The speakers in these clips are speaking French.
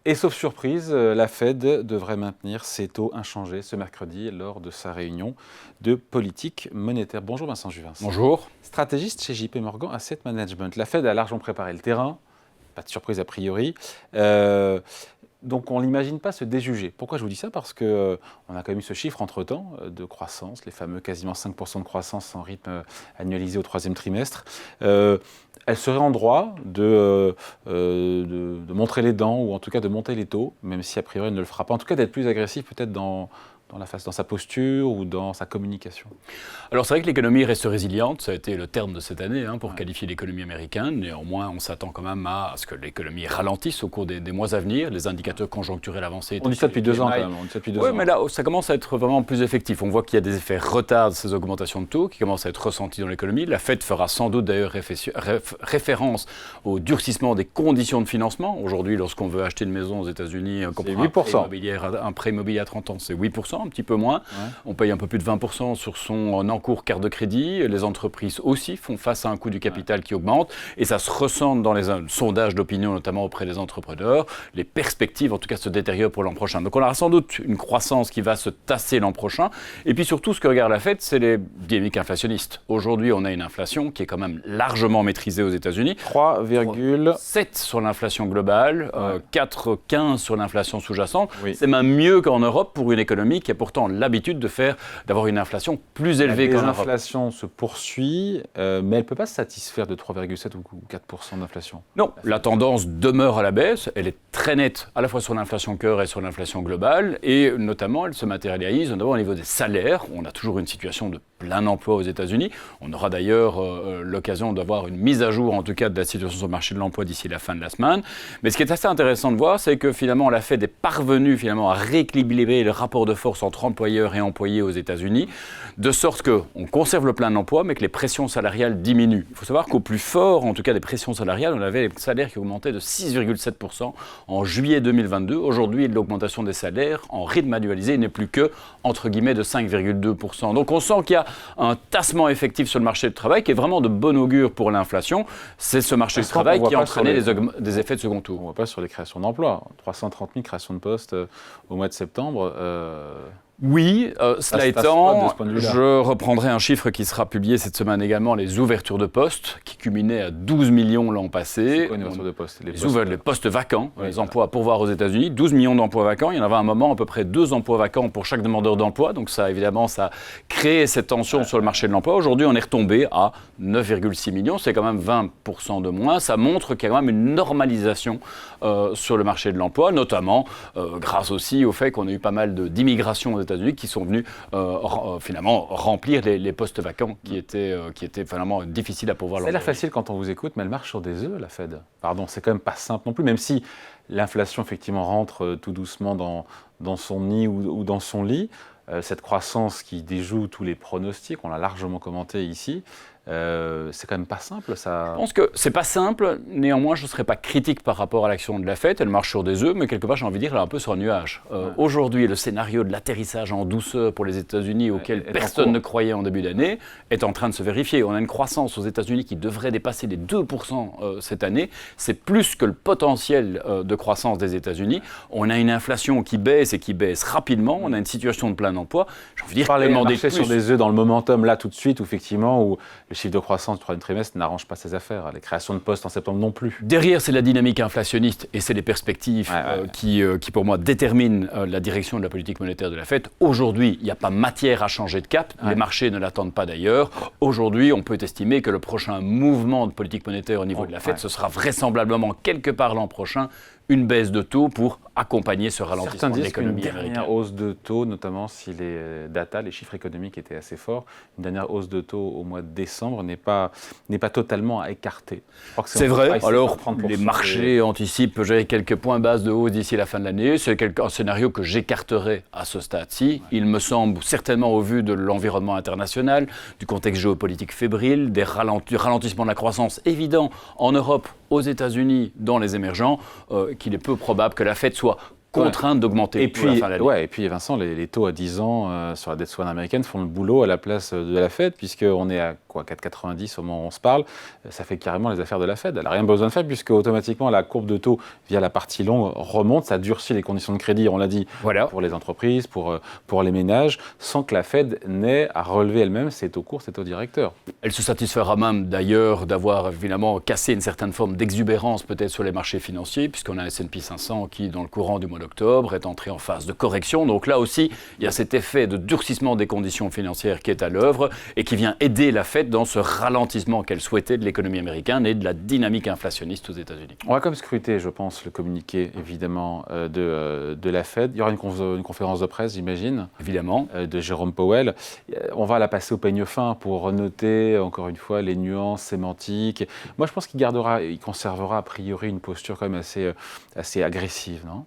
Et sauf surprise, la Fed devrait maintenir ses taux inchangés ce mercredi lors de sa réunion de politique monétaire. Bonjour Vincent Juvin. Bonjour. Stratégiste chez JP Morgan Asset Management. La Fed a largement préparé le terrain, pas de surprise a priori. Donc on ne l'imagine pas se déjuger. Pourquoi je vous dis ça? Parce qu'on a quand même eu ce chiffre entre-temps de croissance, les fameux quasiment 5% de croissance en rythme annualisé au troisième trimestre. Elle serait en droit de montrer les dents, ou en tout cas de monter les taux, même si a priori elle ne le fera pas. En tout cas d'être plus agressif peut-être dans sa posture ou dans sa communication. Alors c'est vrai que l'économie reste résiliente, ça a été le terme de cette année pour qualifier l'économie américaine. Néanmoins, on s'attend quand même à ce que l'économie ralentisse au cours des mois à venir. Les indicateurs conjoncturels avancés... On dit ça depuis 2 ans quand même. Oui, mais là, ça commence à être vraiment plus effectif. On voit qu'il y a des effets retard de ces augmentations de taux qui commencent à être ressentis dans l'économie. La Fed fera sans doute d'ailleurs référence au durcissement des conditions de financement. Aujourd'hui, lorsqu'on veut acheter une maison aux États-Unis, c'est 8%. Un prêt immobilier à 30 ans, c'est 8%. Un petit peu moins. On paye un peu plus de 20% sur son encours carte de crédit. Les entreprises aussi font face à un coût du capital qui augmente. Et ça se ressent dans les sondages d'opinion, notamment auprès des entrepreneurs. Les perspectives, en tout cas, se détériorent pour l'an prochain. Donc on aura sans doute une croissance qui va se tasser l'an prochain. Et puis surtout, ce que regarde la Fed, c'est les dynamiques inflationnistes. Aujourd'hui, on a une inflation qui est quand même largement maîtrisée aux États-Unis. 3,7 sur l'inflation globale, 4,15 sur l'inflation sous-jacente. Oui. C'est même mieux qu'en Europe pour une économie qui a pourtant l'habitude d'avoir une inflation plus élevée qu'en Europe. L'inflation se poursuit, mais elle ne peut pas se satisfaire de 3,7 ou 4% d'inflation. Non, la tendance demeure à la baisse. Elle est très nette, à la fois sur l'inflation cœur et sur l'inflation globale. Et notamment, elle se matérialise notamment au niveau des salaires. On a toujours une situation de plein emploi aux États-Unis. On aura d'ailleurs l'occasion d'avoir une mise à jour, en tout cas, de la situation sur le marché de l'emploi d'ici la fin de la semaine. Mais ce qui est assez intéressant de voir, c'est que finalement, la Fed est parvenue finalement à rééquilibrer le rapport de force entre employeurs et employés aux États-Unis, de sorte qu'on conserve le plein emploi, mais que les pressions salariales diminuent. Il faut savoir qu'au plus fort, en tout cas des pressions salariales, on avait les salaires qui augmentaient de 6,7% en juillet 2022. Aujourd'hui, l'augmentation des salaires en rythme annualisé n'est plus que, entre guillemets, de 5,2%. Donc on sent qu'il y a un tassement effectif sur le marché du travail qui est vraiment de bon augure pour l'inflation. C'est ce marché du travail qui a entraîné des effets de second tour. On ne voit pas sur les créations d'emplois. 330 000 créations de postes au mois de septembre. Oui, cela étant, je reprendrai un chiffre qui sera publié cette semaine également, les ouvertures de postes, qui culminaient à 12 millions l'an passé. C'est quoi une ouverture de postes? Les postes vacants, les emplois à pourvoir aux États-Unis, 12 millions d'emplois vacants. Il y en avait à un moment à peu près 2 emplois vacants pour chaque demandeur d'emploi. Donc ça, évidemment, ça a créé cette tension sur le marché de l'emploi. Aujourd'hui, on est retombé à 9,6 millions. C'est quand même 20% de moins. Ça montre qu'il y a quand même une normalisation sur le marché de l'emploi, notamment grâce aussi au fait qu'on a eu pas mal d'immigration aux États-Unis qui sont venus finalement remplir les postes vacants qui étaient vraiment difficiles à pourvoir. Ça a l'air facile quand on vous écoute, mais elle marche sur des œufs, la Fed. Pardon, c'est quand même pas simple non plus, même si l'inflation effectivement rentre tout doucement dans son nid ou dans son lit. Cette croissance qui déjoue tous les pronostics, on l'a largement commenté ici, c'est quand même pas simple, ça. Je pense que c'est pas simple, néanmoins je ne serais pas critique par rapport à l'action de la Fed, elle marche sur des œufs, mais quelque part j'ai envie de dire elle est un peu sur un nuage. Aujourd'hui, le scénario de l'atterrissage en douceur pour les États-Unis auquel personne ne croyait en début d'année est en train de se vérifier. On a une croissance aux États-Unis qui devrait dépasser les 2% cette année, c'est plus que le potentiel de croissance des États-Unis. On a une inflation qui baisse et qui baisse rapidement, on a une situation de plein emploi. J'ai envie de dire demander plus. Sur des œufs dans le momentum là tout de suite, effectivement, où le chiffre de croissance du troisième trimestre n'arrange pas ses affaires. Les créations de postes en septembre non plus. Derrière, c'est la dynamique inflationniste et c'est les perspectives qui, pour moi, déterminent la direction de la politique monétaire de la Fed. Aujourd'hui, il n'y a pas matière à changer de cap. Les marchés ne l'attendent pas d'ailleurs. Aujourd'hui, on peut estimer que le prochain mouvement de politique monétaire au niveau de la Fed, ce sera vraisemblablement quelque part l'an prochain une baisse de taux pour accompagner ce ralentissement de l'économie américaine. Une dernière hausse de taux, notamment si les chiffres économiques étaient assez forts, une dernière hausse de tôt au mois de décembre n'est pas totalement à écarter. C'est vrai. Alors, les marchés anticipent quelques points base de hausse d'ici la fin de l'année. C'est un scénario que j'écarterai à ce stade-ci. Il me semble, certainement au vu de l'environnement international, du contexte géopolitique fébrile, du ralentissement de la croissance évident en Europe, aux États-Unis, dans les émergents, qu'il est peu probable que la Fed soit contrainte d'augmenter et pour la puis, fin de l'année. ouais, et puis Vincent, les taux à 10 ans sur la dette souveraine américaine font le boulot à la place de la Fed, puisqu'on est à quoi, 4,90 au moment où on se parle. Ça fait carrément les affaires de la Fed. Elle n'a rien besoin de faire, puisque automatiquement la courbe de taux via la partie longue remonte. Ça durcit les conditions de crédit, on l'a dit, Voilà. pour les entreprises, pour les ménages, sans que la Fed n'ait à relever elle-même ses taux courts, ses taux directeurs. Elle se satisfera même d'ailleurs d'avoir évidemment cassé une certaine forme d'exubérance peut-être sur les marchés financiers, puisqu'on a un S&P 500 qui, dans le courant du mois d'octobre, est entré en phase de correction. Donc là aussi, il y a cet effet de durcissement des conditions financières qui est à l'œuvre et qui vient aider la Fed dans ce ralentissement qu'elle souhaitait de l'économie américaine et de la dynamique inflationniste aux États-Unis. On va comme scruter, je pense, le communiqué, évidemment, de la Fed. Il y aura une conférence de presse, j'imagine, Évidemment. de Jérôme Powell. On va la passer au peigne fin pour renoter, encore une fois, les nuances sémantiques. Moi, je pense qu'il conservera a priori une posture quand même assez agressive, non ?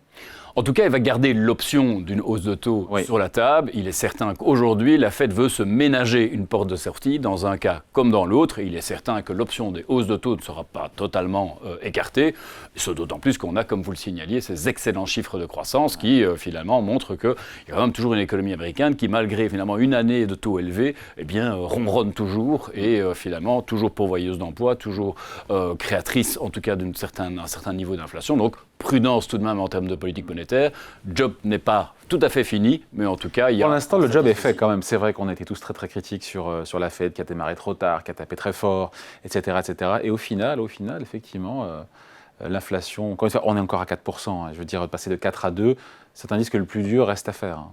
En tout cas, elle va garder l'option d'une hausse de taux sur la table. Il est certain qu'aujourd'hui, la Fed veut se ménager une porte de sortie dans un cas comme dans l'autre. Il est certain que l'option des hausses de taux ne sera pas totalement écartée. Ce d'autant plus qu'on a, comme vous le signaliez, ces excellents chiffres de croissance qui, finalement, montrent qu'il y a quand même toujours une économie américaine qui, malgré, finalement, une année de taux élevés, eh bien, ronronne toujours et, finalement, toujours pourvoyeuse d'emplois, toujours créatrice, en tout cas, d'un certain niveau d'inflation. Donc, prudence tout de même en termes de politique monétaire. Le job n'est pas tout à fait fini, mais en tout cas, il y a... Pour l'instant, le job est fait quand même. C'est vrai qu'on a été tous très très critiques sur la Fed, qui a démarré trop tard, qui a tapé très fort, etc. etc. Et au final, effectivement, l'inflation, encore une fois, on est encore à 4%. Hein, je veux dire, passer de 4 à 2, c'est un indice que le plus dur reste à faire. Hein.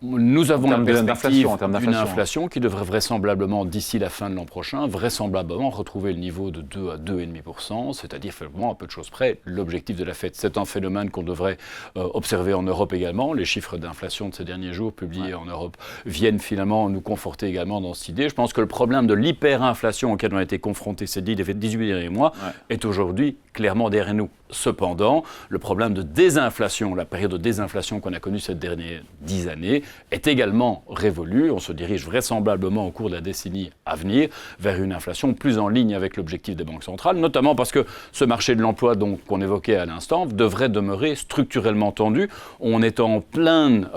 Nous avons la perspective d'une inflation inflation qui devrait vraisemblablement, d'ici la fin de l'an prochain, vraisemblablement retrouver le niveau de 2 à 2,5%, c'est-à-dire finalement, à peu de choses près, l'objectif de la Fed. C'est un phénomène qu'on devrait observer en Europe également. Les chiffres d'inflation de ces derniers jours publiés en Europe viennent finalement nous conforter également dans cette idée. Je pense que le problème de l'hyperinflation auquel on a été confrontés ces 18 derniers mois est aujourd'hui clairement derrière nous. Cependant, le problème de désinflation, la période de désinflation qu'on a connue ces dernières 10 années, est également révolue. On se dirige vraisemblablement au cours de la décennie à venir vers une inflation plus en ligne avec l'objectif des banques centrales, notamment parce que ce marché de l'emploi qu'on évoquait à l'instant devrait demeurer structurellement tendu. On est en pleine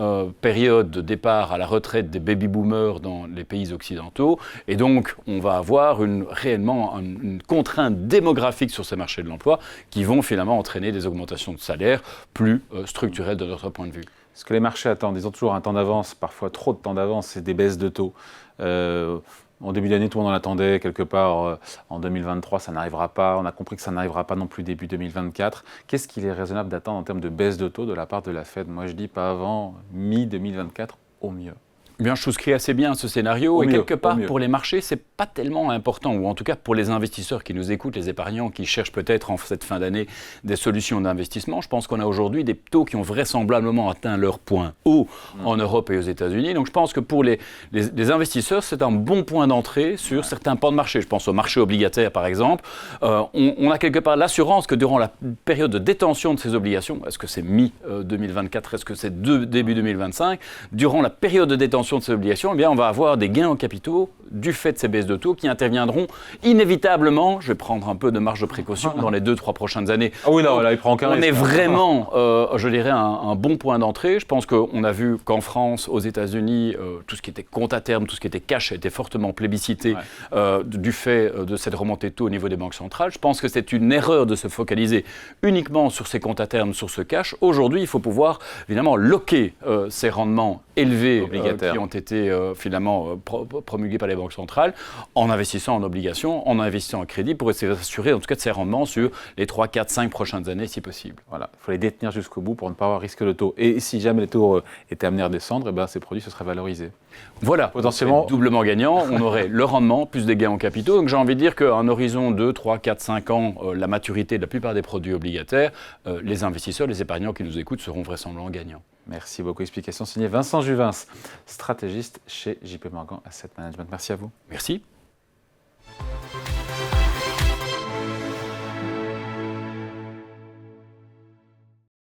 période de départ à la retraite des baby-boomers dans les pays occidentaux et donc on va avoir réellement une contrainte démographique sur ces marchés de l'emploi qui vont finalement entraîner des augmentations de salaire plus structurelles de notre point de vue. Ce que les marchés attendent, ils ont toujours un temps d'avance, parfois trop de temps d'avance, c'est des baisses de taux. En début d'année, tout le monde en attendait quelque part. En 2023, ça n'arrivera pas. On a compris que ça n'arrivera pas non plus début 2024. Qu'est-ce qu'il est raisonnable d'attendre en termes de baisse de taux de la part de la Fed ? Moi, je dis pas avant mi-2024 au mieux. Eh bien, je souscris assez bien à ce scénario. Et quelque part, pour les marchés, c'est pas tellement important, ou en tout cas pour les investisseurs qui nous écoutent, les épargnants qui cherchent peut-être en cette fin d'année des solutions d'investissement. Je pense qu'on a aujourd'hui des taux qui ont vraisemblablement atteint leur point haut en Europe et aux États-Unis. Donc je pense que pour les investisseurs, c'est un bon point d'entrée sur certains pans de marché. Je pense au marché obligataire, par exemple. On a quelque part l'assurance que durant la période de détention de ces obligations, est-ce que c'est mi-2024, est-ce que c'est début 2025, durant la période de détention de ces obligations, eh bien, on va avoir des gains en capitaux du fait de ces baisses de taux qui interviendront inévitablement, je vais prendre un peu de marge de précaution, dans les 2-3 prochaines années. Ah oui, là, il prend aucun risque. On est vraiment, je dirais, un bon point d'entrée. Je pense qu'on a vu qu'en France, aux États-Unis, tout ce qui était compte à terme, tout ce qui était cash a été fortement plébiscité du fait de cette remontée de taux au niveau des banques centrales. Je pense que c'est une erreur de se focaliser uniquement sur ces comptes à terme, sur ce cash. Aujourd'hui, il faut pouvoir, évidemment, loquer ces rendements élevés qui ont été finalement promulgués par les banques centrales en investissant en obligations, en investissant en crédit pour essayer d'assurer en tout cas de ces rendements sur les 3, 4, 5 prochaines années si possible. Voilà, il faut les détenir jusqu'au bout pour ne pas avoir risque de taux. Et si jamais les taux étaient amenés à redescendre, eh ben, ces produits se seraient valorisés. Voilà, potentiellement doublement gagnant, on aurait le rendement plus des gains en capitaux. Donc j'ai envie de dire qu'à un horizon de 3, 4, 5 ans, la maturité de la plupart des produits obligataires, les investisseurs, les épargnants qui nous écoutent seront vraisemblablement gagnants. Merci beaucoup. Explication signée Vincent Juvins, stratégiste chez JP Morgan Asset Management. Merci à vous. Merci.